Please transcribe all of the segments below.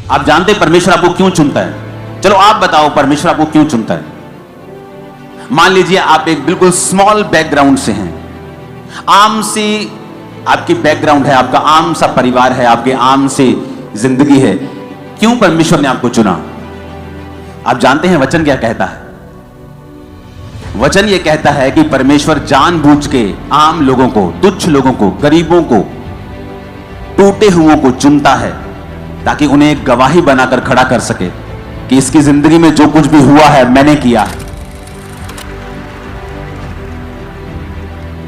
आप जानते हैं परमेश्वर आपको क्यों चुनता है? चलो आप बताओ परमेश्वर आपको क्यों चुनता है? मान लीजिए आप एक बिल्कुल स्मॉल बैकग्राउंड से हैं, आम सी आपकी बैकग्राउंड है, आपका आम सा परिवार है, आपके आम सी जिंदगी है। क्यों परमेश्वर ने आपको चुना? आप जानते हैं वचन क्या कहता है? वचन यह कहता है कि परमेश्वर जानबूझ के आम लोगों को, तुच्छ लोगों को, गरीबों को, टूटे हुओं को चुनता है ताकि उन्हें एक गवाही बनाकर खड़ा कर सके कि इसकी जिंदगी में जो कुछ भी हुआ है मैंने किया है।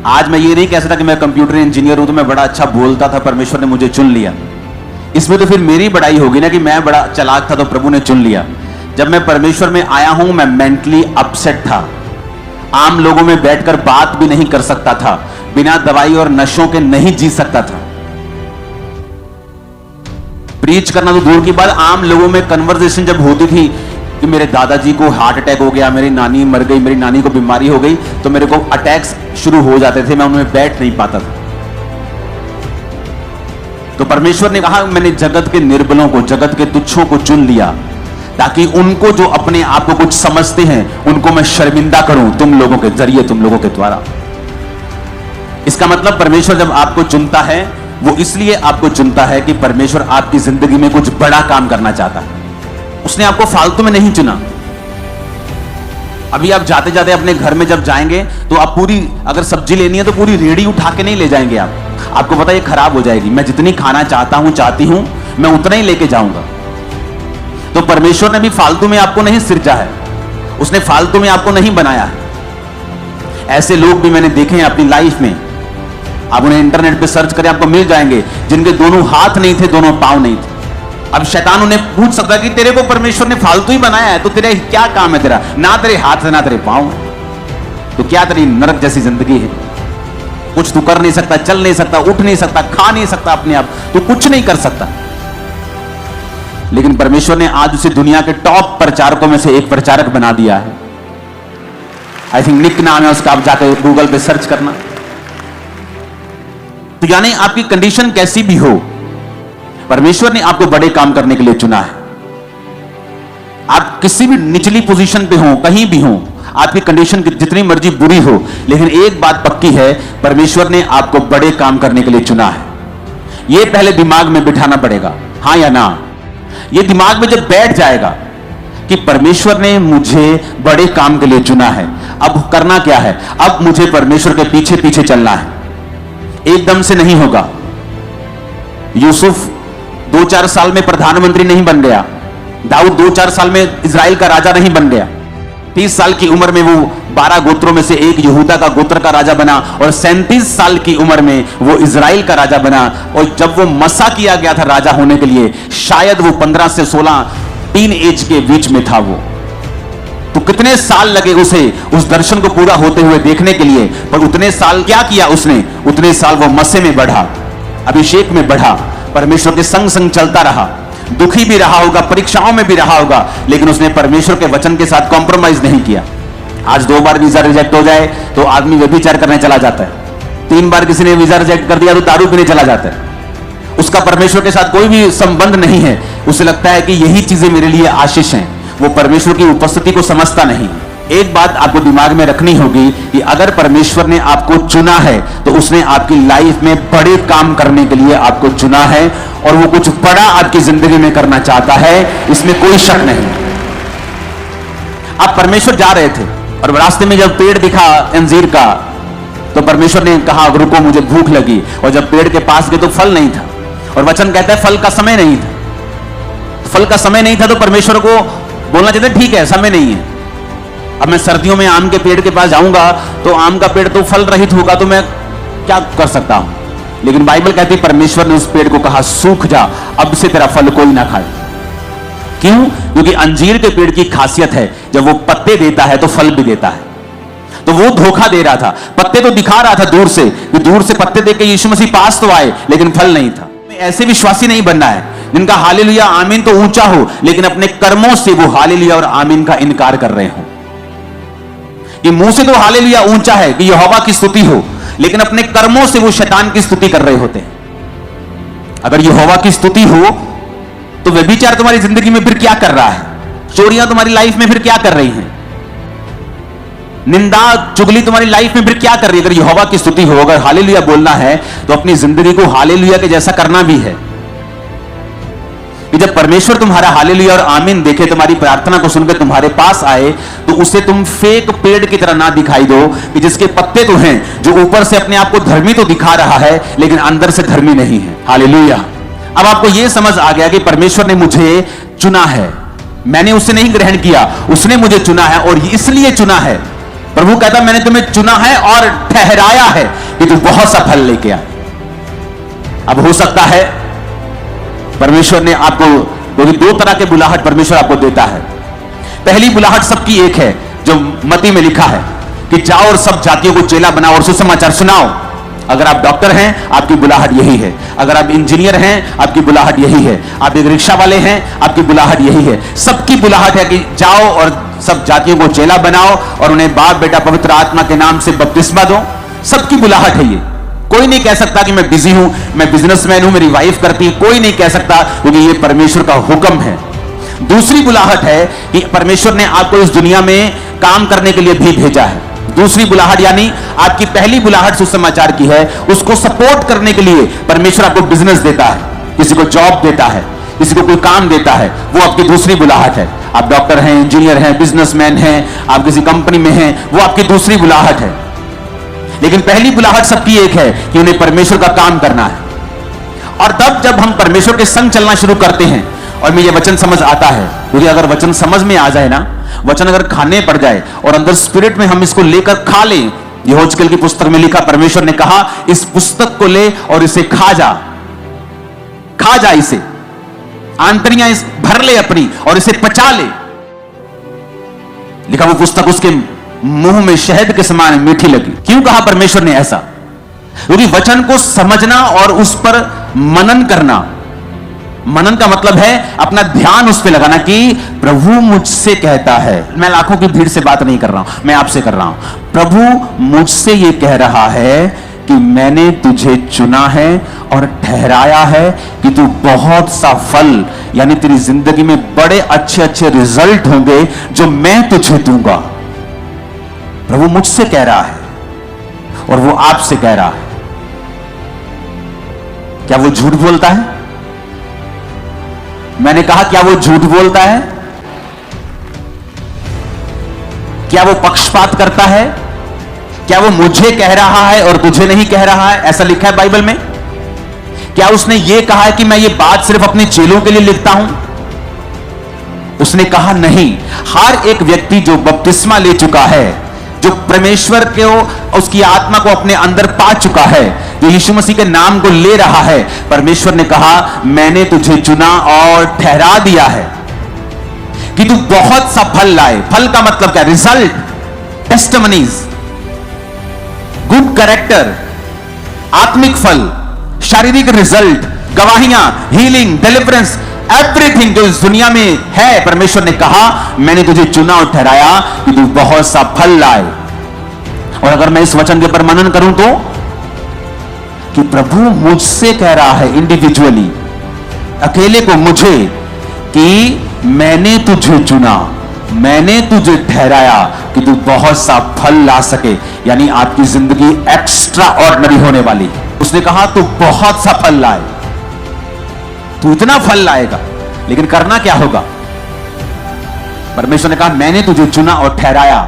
आज मैं ये नहीं कह सकता कि मैं कंप्यूटर इंजीनियर हूं तो मैं बड़ा अच्छा बोलता था, परमेश्वर ने मुझे चुन लिया। इसमें तो फिर मेरी बड़ाई होगी ना कि मैं बड़ा चालाक था तो प्रभु ने चुन लिया। जब मैं परमेश्वर में आया हूं मैं मेंटली अपसेट था, आम लोगों में बैठकर बात भी नहीं कर सकता था, बिना दवाई और नशों के नहीं जी सकता था। प्रीच करना तो दूर की बात, आम लोगों में कन्वर्सेशन जब होती थी कि मेरे दादाजी को हार्ट अटैक हो गया, मेरी नानी मर गई, मेरी नानी को बीमारी हो गई, तो मेरे को अटैक्स शुरू हो जाते थे, मैं उनमें बैठ नहीं पाता था। तो परमेश्वर ने कहा मैंने जगत के निर्बलों को, जगत के तुच्छों को चुन लिया ताकि उनको जो अपने आप को कुछ समझते हैं उनको मैं शर्मिंदा करूं तुम लोगों के जरिए, तुम लोगों के द्वारा। इसका मतलब परमेश्वर जब आपको चुनता है वो इसलिए आपको चुनता है कि परमेश्वर आपकी जिंदगी में कुछ बड़ा काम करना चाहता है। उसने आपको फालतू में नहीं चुना। अभी आप जाते जाते अपने घर में जब जाएंगे तो आप पूरी, अगर सब्जी लेनी है तो पूरी रेडी उठा के नहीं ले जाएंगे आपको पता है ये खराब हो जाएगी, मैं जितनी खाना चाहती हूं मैं उतना ही लेके जाऊंगा। तो परमेश्वर ने भी फालतू में आपको नहीं सिरजा है, उसने फालतू में आपको नहीं बनाया है। ऐसे लोग भी मैंने देखे हैं अपनी लाइफ में, आप उन्हें इंटरनेट पे सर्च करें आपको मिल जाएंगे, जिनके दोनों हाथ नहीं थे, दोनों पांव नहीं थे। अब शैतान उन्हें पूछ सकता है कि तेरे को परमेश्वर ने फालतू ही बनाया है तो तेरे क्या काम है, तेरा ना तेरे हाथ है ना तेरे पांव है, तो क्या तेरी नरक जैसी जिंदगी है? कुछ तू कर नहीं सकता, चल नहीं सकता, उठ नहीं सकता, खा नहीं सकता अपने आप, तू कुछ नहीं कर सकता। लेकिन परमेश्वर ने आज उसे दुनिया के टॉप प्रचारकों में से एक प्रचारक बना दिया है। आई थिंक निक नाम है उसका, आप जाकर गूगल पे सर्च करना। तो यानी आपकी कंडीशन कैसी भी हो, परमेश्वर ने आपको बड़े काम करने के लिए चुना है। आप किसी भी निचली पोजीशन पे हो, कहीं भी हो, आपकी कंडीशन जितनी मर्जी बुरी हो, लेकिन एक बात पक्की है, परमेश्वर ने आपको बड़े काम करने के लिए चुना है। यह पहले दिमाग में बिठाना पड़ेगा, हां या ना। यह दिमाग में जब बैठ जाएगा कि परमेश्वर ने मुझे बड़े काम के लिए चुना है, अब करना क्या है? अब मुझे परमेश्वर के पीछे पीछे चलना है। एकदम से नहीं होगा। यूसुफ 2-4 साल में प्रधानमंत्री नहीं बन गया, दाऊद 2-4 साल में इजराइल का राजा नहीं बन गया, 30 साल की उम्र में वो 12 गोत्रों में से एक यहूदा का गोत्र का राजा बना, और 37 साल की उम्र में वो इजराइल का राजा बना। और जब वो मसा किया गया था राजा होने के लिए, शायद वो 15 से 16 टीन एज के बीच में था वो। तो कितने साल लगे उसे उस दर्शन को पूरा होते हुए देखने के लिए, पर उतने साल क्या किया उसने? उतने साल वो मसे में बढ़ा, अभिषेक में बढ़ा, परमेश्वर के संग संग चलता रहा। दुखी भी रहा होगा, परीक्षाओं में भी रहा होगा, लेकिन उसने परमेश्वर के वचन के साथ कॉम्प्रोमाइज नहीं किया। आज 2 बार वीजा रिजेक्ट हो जाए तो आदमी व्यभिचार करने चला जाता है, 3 बार किसी ने वीजा रिजेक्ट कर दिया तो दारू पीने चला जाता है। उसका परमेश्वर के साथ कोई भी संबंध नहीं है, उसे लगता है कि यही चीजें मेरे लिए आशीष हैं। वो परमेश्वर की उपस्थिति को समझता नहीं। एक बात आपको दिमाग में रखनी होगी कि अगर परमेश्वर ने आपको चुना है तो उसने आपकी लाइफ में बड़े काम करने के लिए आपको चुना है, और वो कुछ बड़ा आपकी जिंदगी में करना चाहता है, इसमें कोई शक नहीं। आप परमेश्वर जा रहे थे और रास्ते में जब पेड़ दिखा अंजीर का, तो परमेश्वर ने कहा रुको मुझे भूख लगी, और जब पेड़ के पास गए तो फल नहीं था, और वचन कहता है फल का समय नहीं था। फल का समय नहीं था तो परमेश्वर को बोलना चाहिए ठीक है समय नहीं है। अब मैं सर्दियों में आम के पेड़ के पास जाऊंगा तो आम का पेड़ तो फल रहित होगा, तो मैं क्या कर सकता हूं? लेकिन बाइबल कहती है परमेश्वर ने उस पेड़ को कहा सूख जा, अब से तेरा फल कोई ना खाए। क्यों? क्योंकि अंजीर के पेड़ की खासियत है जब वो पत्ते देता है तो फल भी देता है। तो वो धोखा दे रहा था, पत्ते तो दिखा रहा था दूर से, दूर से पत्ते देके यीशु मसीह पास तो आए, लेकिन फल नहीं था। ऐसे विश्वासी नहीं बनना है जिनका हालेलुया आमीन तो ऊंचा हो, लेकिन अपने कर्मों से वो हालेलुया और आमीन का इनकार कर रहे हो। कि मुंह से तो हालेलुया ऊंचा है कि यहोवा की स्तुति हो, लेकिन अपने कर्मों से वो शैतान की स्तुति कर रहे होते हैं। अगर यहोवा की स्तुति हो तो व्यभिचार तुम्हारी जिंदगी में फिर क्या कर रहा है? चोरियां तुम्हारी लाइफ में फिर क्या कर रही हैं? निंदा चुगली तुम्हारी लाइफ में फिर क्या कर रही है? अगर यहोवा की स्तुति हो, अगर हालेलुया बोलना है तो अपनी जिंदगी को हालेलुया के जैसा करना भी है कि जब परमेश्वर तुम्हारा हालेलुया और आमीन देखे, तुम्हारी प्रार्थना को सुनकर तुम्हारे पास आए, तो उसे तुम फेक पेड़ की तरह ना दिखाई दो कि जिसके पत्ते तो हैं, जो ऊपर से अपने आप को धर्मी तो दिखा रहा है लेकिन अंदर से धर्मी नहीं है। हालेलुया। अब आपको यह समझ आ गया कि परमेश्वर ने मुझे चुना है, मैंने उसे नहीं ग्रहण किया, उसने मुझे चुना है और इसलिए चुना है। प्रभु कहता मैंने तुम्हें चुना है और ठहराया है कि तुम बहुत सा फल लेके आए। अब हो सकता है परमेश्वर ने आपको, क्योंकि दो तरह के बुलाहट परमेश्वर आपको देता है। पहली बुलाहट सबकी एक है जो मत्ती में लिखा है कि जाओ और सब जातियों को चेला बनाओ और सुसमाचार सुनाओ। अगर आप डॉक्टर हैं आपकी बुलाहट यही है, अगर आप इंजीनियर हैं आपकी बुलाहट यही है, आप एक रिक्शा वाले हैं आपकी बुलाहट यही है। सबकी बुलाहट है कि जाओ और सब जातियों को चेला बनाओ और उन्हें बाप बेटा पवित्र आत्मा के नाम से बपतिस्मा दो। सबकी बुलाहट है ये। कोई नहीं कह सकता कि मैं बिजी हूं, मैं बिजनेसमैन हूं, मेरी वाइफ करती है, कोई नहीं कह सकता, क्योंकि ये परमेश्वर का हुक्म है। दूसरी बुलाहट है कि परमेश्वर ने आपको इस दुनिया में काम करने के लिए भी भेजा है। दूसरी बुलाहट यानी आपकी पहली बुलाहट सुसमाचार की है, उसको सपोर्ट करने के लिए परमेश्वर आपको बिजनेस देता है, किसी को जॉब देता है, किसी को कोई काम देता है, वो आपकी दूसरी बुलाहट है। आप डॉक्टर हैं, इंजीनियर हैं, बिजनेसमैन हैं, आप किसी कंपनी में हैं, वो आपकी दूसरी बुलाहट है। लेकिन पहली बुलाहट सबकी एक है कि उन्हें परमेश्वर का काम करना है। और तब जब हम परमेश्वर के संग चलना शुरू करते हैं और में ये वचन समझ आता है, क्योंकि अगर वचन समझ में आ जाए ना, वचन अगर खाने पड़ जाए और अंदर स्पिरिट में हम इसको लेकर खा लें, यहोजकेल की पुस्तक में लिखा, परमेश्वर ने कहा इस पुस्तक को ले और इसे खा जा इसे, आंतरियां इस भर ले अपनी और इसे पचा ले। लिखा वो पुस्तक उसके मुंह में शहद के समान मीठी लगी। क्यों कहा परमेश्वर ने ऐसा? क्योंकि वचन को समझना और उस पर मनन करना, मनन का मतलब है अपना ध्यान उस पर लगाना कि प्रभु मुझसे कहता है। मैं लाखों की भीड़ से बात नहीं कर रहा हूं, मैं आपसे कर रहा हूं। प्रभु मुझसे यह कह रहा है कि मैंने तुझे चुना है और ठहराया है कि तू बहुत सा फल, यानी तेरी जिंदगी में बड़े अच्छे अच्छे रिजल्ट होंगे जो मैं तुझे दूंगा। प्रभु मुझसे कह रहा है और वो आपसे कह रहा है। क्या वो झूठ बोलता है? मैंने कहा क्या वो झूठ बोलता है? क्या वो पक्षपात करता है? क्या वो मुझे कह रहा है और तुझे नहीं कह रहा है? ऐसा लिखा है बाइबल में। क्या उसने ये कहा है कि मैं ये बात सिर्फ अपने चेलों के लिए लिखता हूं? उसने कहा नहीं। हर एक व्यक्ति जो बपतिस्मा ले चुका है, जो परमेश्वर को, उसकी आत्मा को अपने अंदर पा चुका है, जो यीशु मसीह के नाम को ले रहा है, परमेश्वर ने कहा मैंने तुझे चुना और ठहरा दिया है कि तू बहुत सा फल लाए। फल का मतलब क्या? रिजल्ट, टेस्टिमनीज, गुड कैरेक्टर, आत्मिक फल, शारीरिक रिजल्ट, गवाहियां, हीलिंग, डिलीवरेंस, एवरीथिंग जो इस दुनिया में है। परमेश्वर ने कहा मैंने तुझे चुना और ठहराया कि तू बहुत सा फल लाए। और अगर मैं इस वचन के ऊपर मनन करूं तो कि प्रभु मुझसे कह रहा है इंडिविजुअली, अकेले को मुझे, कि मैंने तुझे चुना, मैंने तुझे ठहराया कि तू बहुत सा फल ला सके, यानी आपकी जिंदगी एक्स्ट्रा ऑर्डिनरी होने वाली। उसने कहा तू बहुत सा फल लाए, तू इतना फल लाएगा, लेकिन करना क्या होगा? परमेश्वर ने कहा मैंने तुझे चुना और ठहराया।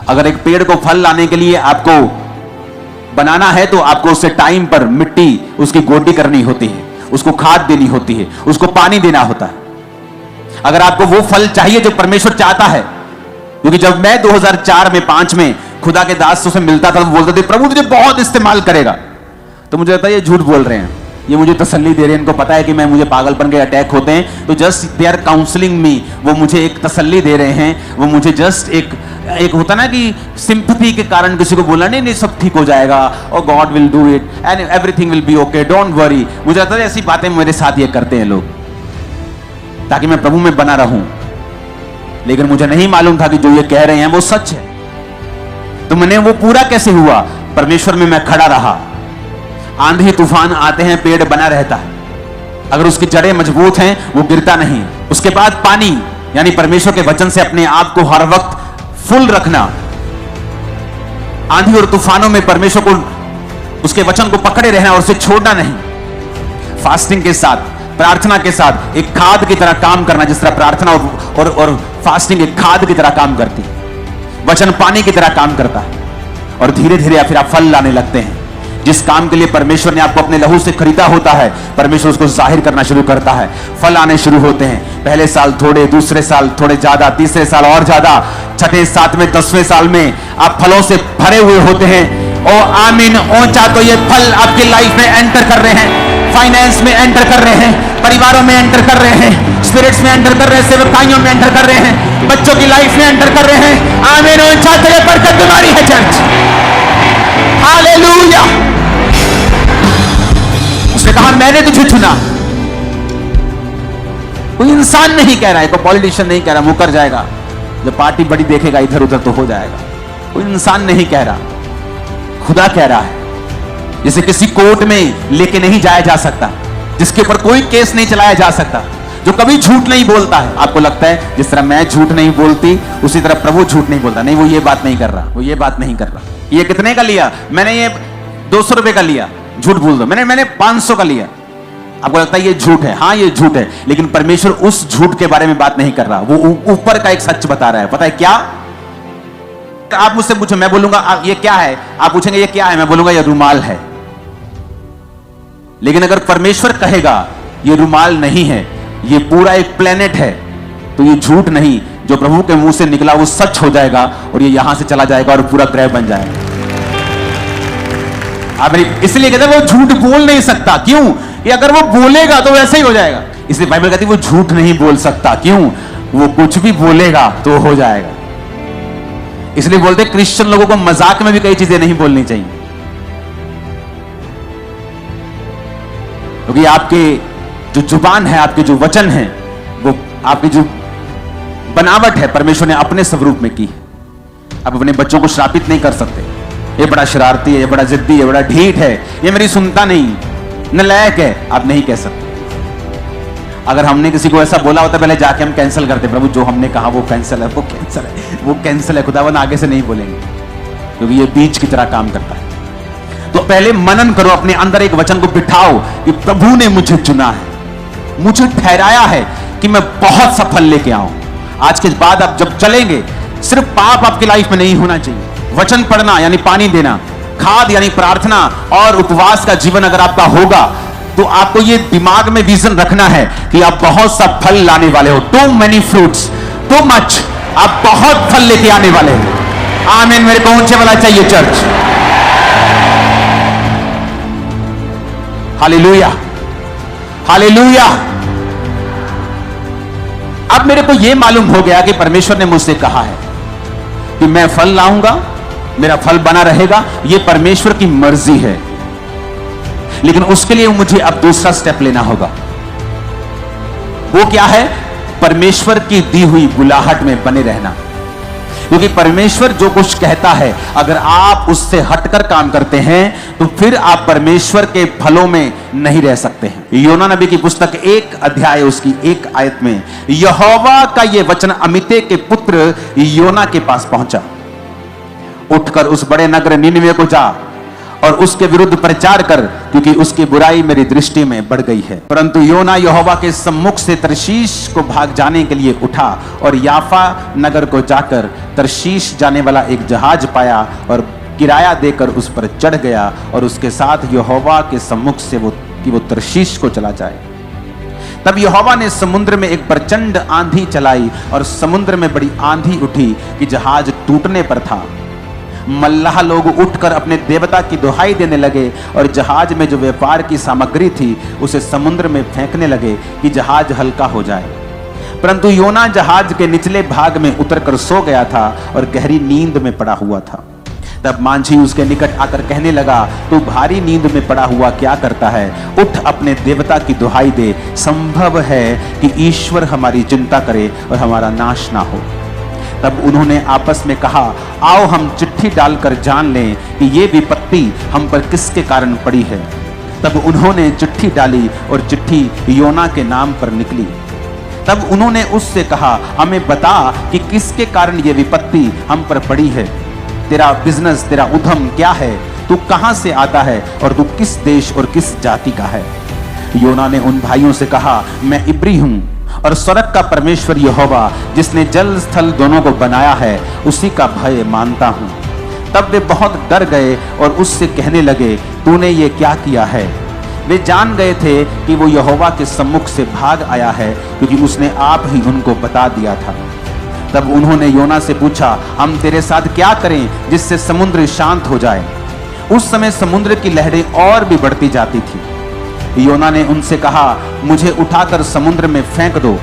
अगर एक पेड़ को फल लाने के लिए आपको बनाना है तो आपको उससे टाइम पर मिट्टी उसकी गोडी करनी होती है, उसको खाद देनी होती है, उसको पानी देना होता है। अगर आपको वो फल चाहिए जो परमेश्वर चाहता है, क्योंकि जब मैं 2004 में 5 में खुदा के दास से मिलता था, वो बोलते थे प्रभु तुझे बहुत इस्तेमाल करेगा, तो मुझे लगता है ये झूठ बोल रहे हैं, ये मुझे तसल्ली दे रहे हैं, इनको पता है कि मुझे पागलपन के अटैक होते हैं, तो जस्ट दे आर काउंसलिंग मी, वो मुझे एक तसल्ली दे रहे हैं, वो मुझे जस्ट एक होता ना कि सिंपैथी के कारण किसी को बोला नहीं सब ठीक हो जाएगा, और God will do it and everything will be okay, don't worry. मुझे लगता है ऐसी बातें मेरे साथ ये करते हैं लोग ताकि मैं प्रभु में बना रहूं, लेकिन मुझे नहीं मालूम था कि जो ये कह रहे हैं वो सच है। तो मैंने वो पूरा कैसे हुआ? परमेश्वर में मैं खड़ा रहा। आंधी तूफान आते हैं, पेड़ बना रहता है, अगर उसकी जड़ें मजबूत हैं, वो गिरता नहीं। उसके बाद पानी, यानी परमेश्वर के वचन से अपने आप को हर वक्त फुल रखना। आंधी और तूफानों में परमेश्वर को, उसके वचन को पकड़े रहना और उसे छोड़ना नहीं। फास्टिंग के साथ, प्रार्थना के साथ एक खाद की तरह काम करना, जिस तरह प्रार्थना और फास्टिंग एक खाद की तरह काम करती है, वचन पानी की तरह काम करता है, और धीरे धीरे फिर आप फल लाने लगते हैं। जिस काम के लिए परमेश्वर ने आपको अपने लहू से खरीदा होता है, परमेश्वर उसको जाहिर करना शुरू करता है। फल आने शुरू होते हैं। पहले साल थोड़े, दूसरे साल थोड़े ज्यादा, तीसरे साल और ज्यादा, छठे, सातवें, 10वें साल में आप फलों से भरे हुए होते हैं। ओ आमीन। ऊंचा तो ये फल आपकी लाइफ में एंटर कर रहे हैं, फाइनेंस में एंटर कर रहे हैं, परिवारों में एंटर कर रहे हैं, स्पिरिट्स में एंटर कर रहे हैं, सेवकाइयों में एंटर कर रहे हैं, बच्चों की लाइफ में एंटर कर रहे हैं। आमीन। ऊंचा तो ये बरकत तुम्हारी है चर्च। हालेलुया। उसने कहा मैंने तुझे चुना। कोई इंसान नहीं कह रहा है, कोई पॉलिटिशियन नहीं कह रहा मुकर जाएगा, जब पार्टी बड़ी देखेगा इधर उधर तो हो जाएगा। कोई इंसान नहीं कह रहा, खुदा कह रहा है। जिसे किसी कोर्ट में लेके नहीं जाया जा सकता, जिसके ऊपर कोई केस नहीं चलाया जा सकता, जो कभी झूठ नहीं बोलता है। आपको लगता है जिस तरह मैं झूठ नहीं बोलती, उसी तरह प्रभु झूठ नहीं बोलता। नहीं, वो ये बात नहीं कर रहा, वो ये बात नहीं कर रहा। ये कितने का लिया? मैंने ये 200 रुपए का लिया, झूठ बोल दो। मैंने 500 का लिया। आपको लगता है ये झूठ है? हाँ, ये झूठ है, लेकिन परमेश्वर उस झूठ के बारे में बात नहीं कर रहा, वो ऊपर का एक सच बता रहा है। पता है क्या? आप मुझसे पूछो, मैं बोलूंगा ये क्या है, आप पूछेंगे ये क्या है, मैं बोलूंगा ये रुमाल है। लेकिन अगर परमेश्वर कहेगा ये रुमाल नहीं है, ये पूरा एक प्लेनेट है, तो ये झूठ नहीं, जो प्रभु के मुंह से निकला वो सच हो जाएगा, और ये यहां से चला जाएगा और पूरा ग्रह बन जाएगा। आप इसलिए कहते हैं वो झूठ बोल नहीं सकता। क्यों? कि अगर वो बोलेगा तो वैसे ही हो जाएगा। इसलिए बाइबल कहती है वो झूठ नहीं बोल सकता। क्यों? वो कुछ भी बोलेगा तो हो जाएगा। इसलिए बोलते क्रिश्चियन लोगों को मजाक में भी कई चीजें नहीं बोलनी चाहिए, क्योंकि आपके जो जुबान है, आपके जो वचन है, वो आपकी जो बनावट है परमेश्वर ने अपने स्वरूप में की है। आप अपने बच्चों को श्रापित नहीं कर सकते, ये बड़ा शरारती है, ये बड़ा जिद्दी है, बड़ा ढीठ है, ये मेरी सुनता नहीं, नालायक है, आप नहीं कह सकते। अगर हमने किसी को ऐसा बोला होता, पहले जाके हम कैंसिल करते, प्रभु जो हमने कहा वो कैंसिल है, वो कैंसिल है, वो कैंसिल है, खुदावन आगे से नहीं बोलेंगे, क्योंकि ये बीज की तरह काम करता है। तो पहले मनन करो, अपने अंदर एक वचन को बिठाओ कि प्रभु ने मुझे चुना है, मुझे ठहराया है कि मैं बहुत सफल लेके आऊं। आज के बाद आप जब चलेंगे, सिर्फ पाप आपकी लाइफ में नहीं होना चाहिए। वचन पढ़ना यानी पानी देना, खाद यानी प्रार्थना और उपवास का जीवन अगर आपका होगा, तो आपको ये दिमाग में विजन रखना है कि आप बहुत सा फल लाने वाले हो। Too many fruits, too much, आप बहुत फल लेके आने वाले हो। आमीन। मेरे को ऊंचे वाला चाहिए चर्च। Hallelujah, hallelujah. अब मेरे को यह मालूम हो गया कि परमेश्वर ने मुझसे कहा है कि मैं फल लाऊंगा, मेरा फल बना रहेगा, यह परमेश्वर की मर्जी है। लेकिन उसके लिए मुझे अब दूसरा स्टेप लेना होगा। वो क्या है? परमेश्वर की दी हुई बुलाहट में बने रहना। क्योंकि परमेश्वर जो कुछ कहता है, अगर आप उससे हटकर काम करते हैं, तो फिर आप परमेश्वर के फलों में नहीं रह सकते हैं। योना नबी की पुस्तक 1 अध्याय उसकी 1 आयत में यहोवा का यह वचन अमित्ते के पुत्र योना के पास पहुंचा, उठकर उस बड़े नगर निनवे को जा और उसके विरुद्ध प्रचार कर, क्योंकि उसकी बुराई मेरी दृष्टि में बढ़ गई है। परंतु योना यहोवा के सम्मुख से तरशीश को भाग जाने के लिए उठा और याफा नगर को जाकर तरशीश जाने वाला एक जहाज पाया और किराया देकर उस पर चढ़ गया और उसके साथ यहोवा के सम्मुख से वो तरशीश को चला जाए। तब यहोवा ने समुद्र में एक प्रचंड आंधी चलाई और समुद्र में बड़ी आंधी उठी कि जहाज टूटने पर था। मल्लाह लोग उठकर अपने देवता की दुहाई देने लगे और जहाज में जो व्यापार की सामग्री थी उसे समुद्र में फेंकने लगे कि जहाज हल्का हो जाए। परंतु योना जहाज के निचले भाग में उतरकर सो गया था और गहरी नींद में पड़ा हुआ था। तब मांझी उसके निकट आकर कहने लगा, तू भारी नींद में पड़ा हुआ क्या करता है? उठ अपने देवता की दुहाई दे, संभव है कि ईश्वर हमारी चिंता करे और हमारा नाश ना हो। तब उन्होंने आपस में कहा, आओ हम चिट्ठी डालकर जान लें कि ये विपत्ति हम पर किसके कारण पड़ी है। तब उन्होंने चिट्ठी डाली और चिट्ठी योना के नाम पर निकली। तब उन्होंने उससे कहा, हमें बता कि किसके कारण ये विपत्ति हम पर पड़ी है। तेरा बिजनेस, तेरा उद्यम क्या है? तू कहां से आता है और तू किस देश और किस जाति का है? योना ने उन भाइयों से कहा, मैं इब्री हूं और स्वर्ग का परमेश्वर यहोवा जिसने जल स्थल दोनों को बनाया है उसी का भय मानता हूं। तब वे बहुत डर गए और उससे कहने लगे, तूने ये क्या किया है? वे जान गए थे कि वो यहोवा के सम्मुख से भाग आया है, क्योंकि उसने आप ही उनको बता दिया था। तब उन्होंने योना से पूछा, हम तेरे साथ क्या करें जिससे समुद्र शांत हो जाए? उस समय समुद्र की लहरें और भी बढ़ती जाती थी। योना ने उनसे कहा, मुझे उठाकर समुद्र में फेंक दो,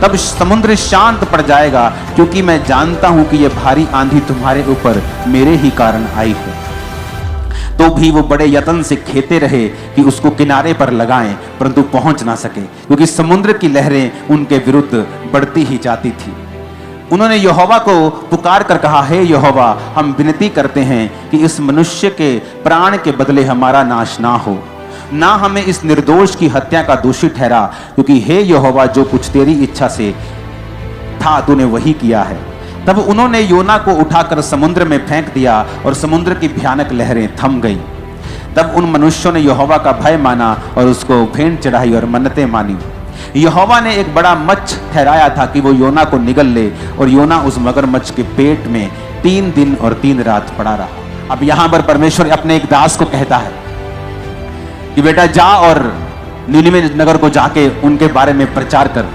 तब समुद्र शांत पड़ जाएगा, क्योंकि मैं जानता हूं कि यह भारी आंधी तुम्हारे ऊपर मेरे ही कारण आई है। तो भी वो बड़े यत्न से खेते रहे कि उसको किनारे पर लगाएं, परंतु पहुंच ना सके, क्योंकि समुद्र की लहरें उनके विरुद्ध बढ़ती ही जाती थी। उन्होंने यहोवा को पुकार कर कहा, हे यहोवा, हम विनती करते हैं कि इस मनुष्य के प्राण के बदले हमारा नाश ना हो, ना हमें इस निर्दोष की हत्या का दोषी ठहरा, क्योंकि हे यहोवा, जो कुछ तेरी इच्छा से था तूने वही किया है। तब उन्होंने योना को उठाकर समुद्र में फेंक दिया और समुद्र की भयानक लहरें थम गईं। तब उन मनुष्यों ने यहोवा का भय माना और उसको भेंट चढ़ाई और मन्नतें मानी। यहोवा ने एक बड़ा मच्छ ठहराया था कि वो योना को निगल ले, और योना उस मगरमच्छ के पेट में 3 दिन और 3 रात पड़ा रहा। अब यहां पर परमेश्वर अपने एक दास को कहता है कि बेटा जा और नीनिवे नगर को जाके उनके बारे में प्रचार कर।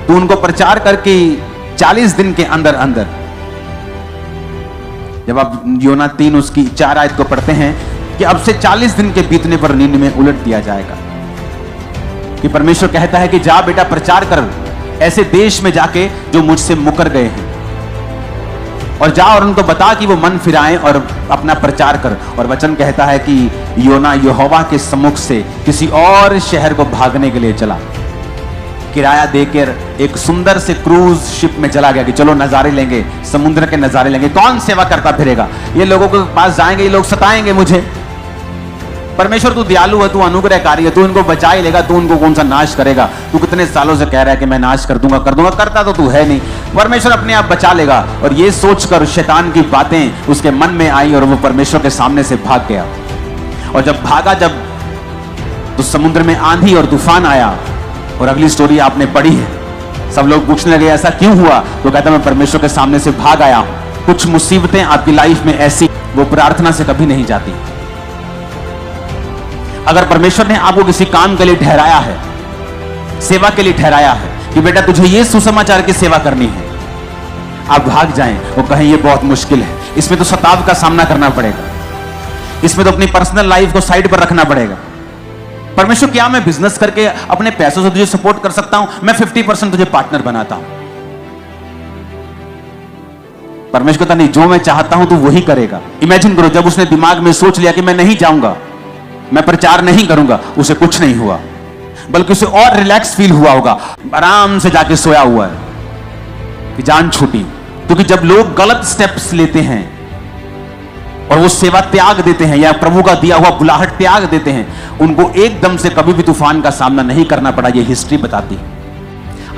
तू उनको प्रचार करके 40 दिन के अंदर अंदर, जब आप योना 3 उसकी 4 आयत को पढ़ते हैं कि अब से 40 दिन के बीतने पर नीनिवे उलट दिया जाएगा, कि परमेश्वर कहता है कि जा बेटा प्रचार कर ऐसे देश में जाके जो मुझसे मुकर गए हैं, और जा और उनको बता कि वो मन फिराएं और अपना प्रचार कर। और वचन कहता है कि योना यहोवा के सम्मुख से किसी और शहर को भागने के लिए चला, किराया देकर एक सुंदर से क्रूज शिप में चला गया कि चलो नजारे लेंगे, समुद्र के नजारे लेंगे। कौन सेवा करता फिरेगा? ये लोगों के पास जाएंगे, ये लोग सताएंगे मुझे। परमेश्वर तू दयालु है, तू अनुग्रहकारी है, तू इनको बचा ही लेगा, तू उनको कौन सा नाश करेगा? तू कितने सालों से कह रहा है कि मैं नाश कर दूंगा, करता तो तू है नहीं। परमेश्वर अपने आप बचा लेगा। और ये सोचकर शैतान की बातें उसके मन में आई और वो परमेश्वर के सामने से भाग गया। और जब भागा, जब तो समुद्र में आंधी और तूफान आया, और अगली स्टोरी आपने पढ़ी है। सब लोग पूछने लगे ऐसा क्यों हुआ? तो कहता मैं परमेश्वर के सामने से भाग आया हूं। कुछ मुसीबतें आपकी लाइफ में ऐसी, वो प्रार्थना से कभी नहीं जाती। अगर परमेश्वर ने आपको किसी काम के लिए ठहराया है, सेवा के लिए ठहराया है कि बेटा तुझे ये सुसमाचार की सेवा करनी है, आप भाग जाएं और कहें ये बहुत मुश्किल है, इसमें तो सताव का सामना करना पड़ेगा, इसमें तो अपनी पर्सनल लाइफ को साइड पर रखना पड़ेगा। परमेश्वर क्या मैं बिजनेस करके अपने पैसों से तुझे सपोर्ट कर सकता हूं? मैं 50% तुझे पार्टनर बनाता हूं। परमेश्वर कहता नहीं, जो मैं चाहता हूं तू वही करेगा। इमेजिन करो, जब उसने दिमाग में सोच लिया कि मैं नहीं जाऊंगा, मैं प्रचार नहीं करूंगा, उसे कुछ नहीं हुआ, बल्कि उसे और रिलैक्स फील हुआ होगा, आराम से जाके सोया हुआ है कि जान छूटी। क्योंकि जब लोग गलत स्टेप्स लेते हैं और वो सेवा त्याग देते हैं या प्रभु का दिया हुआ बुलाहट त्याग देते हैं, उनको एकदम से कभी भी तूफान का सामना नहीं करना पड़ा, ये हिस्ट्री बताती है।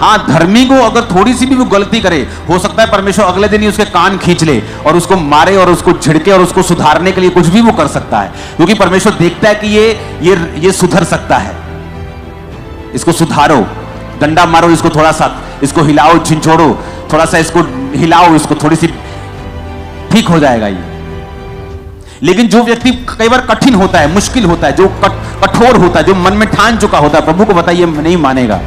हाँ, धर्मी को अगर थोड़ी सी भी वो गलती करे, हो सकता है परमेश्वर अगले दिन ही उसके कान खींच ले और उसको मारे और उसको झिड़के और उसको सुधारने के लिए कुछ भी वो कर सकता है, क्योंकि परमेश्वर देखता है कि ये सुधर सकता है। इसको सुधारो, डंडा मारो इसको, थोड़ा सा इसको हिलाओ, झिंझोड़ो, थोड़ा सा इसको हिलाओ, इसको थोड़ी सी ठीक हो जाएगा ये। लेकिन जो व्यक्ति कई बार कठिन होता है, मुश्किल होता है, जो कठोर होता है, जो मन में ठान चुका होता है, प्रभु को बताइए नहीं मानेगा,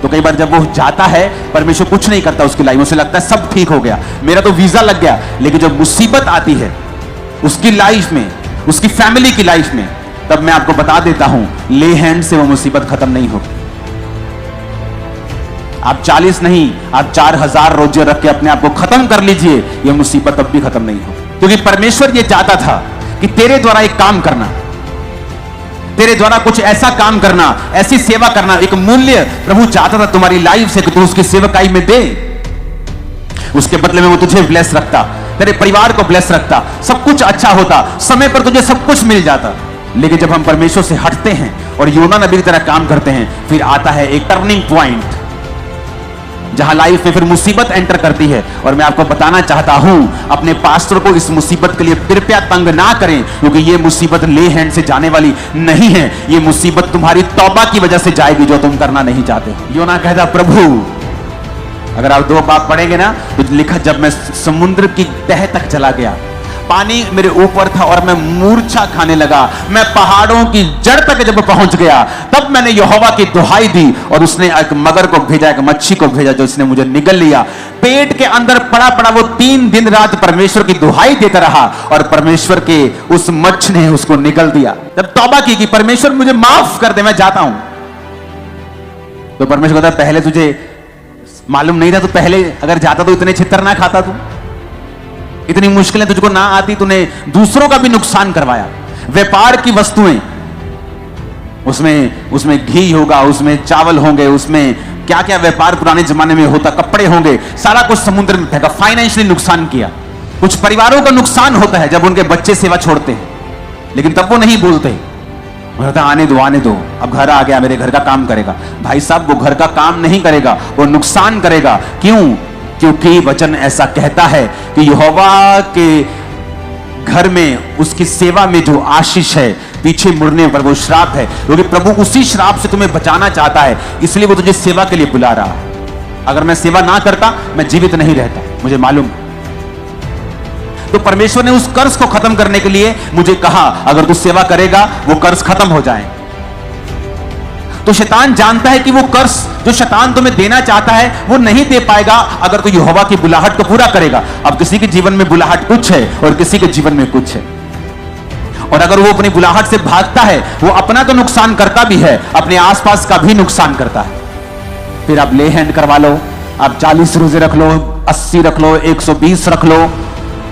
तो कई बार जब वो जाता है, परमेश्वर कुछ नहीं करता उसकी लाइफ में, उसे लगता है सब ठीक हो गया, मेरा तो वीजा लग गया। लेकिन जब मुसीबत आती है उसकी लाइफ में, उसकी फैमिली की लाइफ में, तब मैं आपको बता देता हूं, ले हैंड से वो मुसीबत खत्म नहीं होगी। आप 40 नहीं, आप 4000 रोजे रख के अपने आप को खत्म कर लीजिए, ये मुसीबत तब भी खत्म नहीं होगी। क्योंकि परमेश्वर ये चाहता था कि तेरे द्वारा एक काम करना, तेरे द्वारा कुछ ऐसा काम करना, ऐसी सेवा करना, एक मूल्य प्रभु चाहता था तुम्हारी लाइफ से कि तू उसकी सेवकाई में दे। उसके बदले में वो तुझे ब्लेस रखता, तेरे परिवार को ब्लेस रखता, सब कुछ अच्छा होता, समय पर तुझे सब कुछ मिल जाता। लेकिन जब हम परमेश्वर से हटते हैं और योना नबी की तरह काम करते हैं, फिर आता है एक टर्निंग पॉइंट जहां लाइफ में फिर मुसीबत एंटर करती है। और मैं आपको बताना चाहता हूं, अपने पास्टर को इस मुसीबत के लिए कृपया तंग ना करें, क्योंकि ये मुसीबत ले हैंड से जाने वाली नहीं है। ये मुसीबत तुम्हारी तौबा की वजह से जाएगी जो तुम करना नहीं चाहते। योना कहता, प्रभु, अगर आप 2 बात पढ़ेंगे ना तो लिखा, जब मैं समुद्र की तह तक चला गया, पानी मेरे ऊपर था और मैं मूर्छा खाने लगा, मैं पहाड़ों की जड़ तक जब पहुंच गया, तब मैंने यहोवा की दुहाई दी और उसने एक मगर को भेजा, एक मच्छी को भेजा, जो उसने मुझे निगल लिया। पेट के अंदर पड़ा पड़ा वो 3 दिन रात परमेश्वर की दुहाई देता रहा और परमेश्वर के उस मच्छी ने उसको निगल दिया। जब तौबा की कि परमेश्वर मुझे माफ कर दे, मैं जाता हूं, तो परमेश्वर कहता, पहले तुझे मालूम नहीं था, तो पहले अगर जाता तो इतने छितर ना खाता, तू इतनी मुश्किलें तुझको ना आती, तूने दूसरों का भी नुकसान करवाया। व्यापार की वस्तुएं, उसमें घी होगा, उसमें चावल होंगे, उसमें क्या क्या व्यापार पुराने जमाने में होता, कपड़े होंगे, सारा कुछ समुद्र में फेंका। फाइनेंशियली नुकसान किया। कुछ परिवारों का नुकसान होता है जब उनके बच्चे सेवा छोड़ते हैं, लेकिन तब वो नहीं बोलते, आने दो आने दो, अब घर आ गया, मेरे घर का काम करेगा। भाई साहब, वो घर का काम नहीं करेगा, वो नुकसान करेगा। क्यों? क्योंकि वचन ऐसा कहता है कि यहोवा के घर में, उसकी सेवा में जो आशीष है, पीछे मुड़ने पर वो श्राप है, क्योंकि प्रभु उसी श्राप से तुम्हें बचाना चाहता है, इसलिए वो तुझे सेवा के लिए बुला रहा है। अगर मैं सेवा ना करता, मैं जीवित नहीं रहता, मुझे मालूम। तो परमेश्वर ने उस कर्ज को खत्म करने के लिए मुझे कहा, अगर तू सेवा करेगा वो कर्ज खत्म हो जाए। तो शैतान जानता है कि वो कर्ज जो शैतान तुम्हें देना चाहता है वो नहीं दे पाएगा अगर तू यहोवा की बुलाहट को पूरा करेगा। अब किसी के जीवन में बुलाहट कुछ है और किसी के जीवन में कुछ है, और अगर वो अपनी बुलाहट से भागता है, वो अपना तो नुकसान करता भी है, अपने आसपास का भी नुकसान करता है। फिर आप ले हैंड करवा लो, आप 40 रोजे रख लो, 80 रख लो, 120 रख लो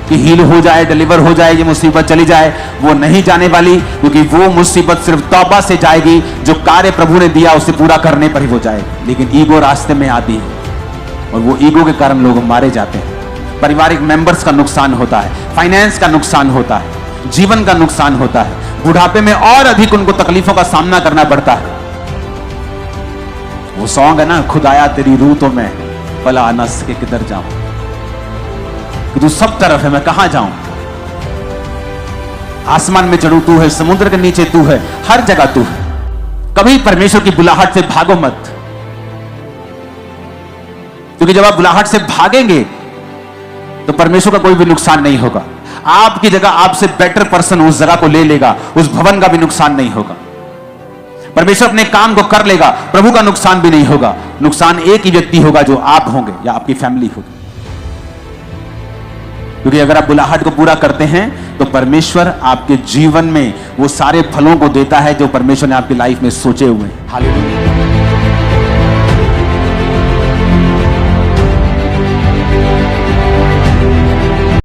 कि हील हो जाए, डिलीवर हो जाए, ये मुसीबत चली जाए। वो नहीं जाने वाली, क्योंकि वो मुसीबत सिर्फ तौबा से जाएगी, जो कार्य प्रभु ने दिया उसे पूरा करने पर ही वो जाएगी। लेकिन ईगो रास्ते में आती है और वो ईगो के कारण लोग मारे जाते हैं। पारिवारिक मेंबर्स का नुकसान होता है, फाइनेंस का नुकसान होता है, जीवन का नुकसान होता है, बुढ़ापे में और अधिक उनको तकलीफों का सामना करना पड़ता है। वो सॉन्ग है ना, खुदाया तेरी रूह तो मैं भला नस के किधर जाऊं, कि तू सब तरफ है, मैं कहां जाऊं। आसमान में चढ़ू तू है, समुद्र के नीचे तू है, हर जगह तू है। कभी परमेश्वर की बुलाहट से भागो मत, क्योंकि जब आप बुलाहट से भागेंगे तो परमेश्वर का कोई भी नुकसान नहीं होगा। आपकी जगह आपसे बेटर पर्सन उस जगह को ले लेगा, उस भवन का भी नुकसान नहीं होगा। परमेश्वर अपने काम को कर लेगा, प्रभु का नुकसान भी नहीं होगा। नुकसान एक ही व्यक्ति होगा, जो आप होंगे या आपकी फैमिली होगी। क्योंकि अगर आप बुलाहट को पूरा करते हैं तो परमेश्वर आपके जीवन में वो सारे फलों को देता है जो परमेश्वर ने आपकी लाइफ में सोचे हुए हैं। हालेलुया।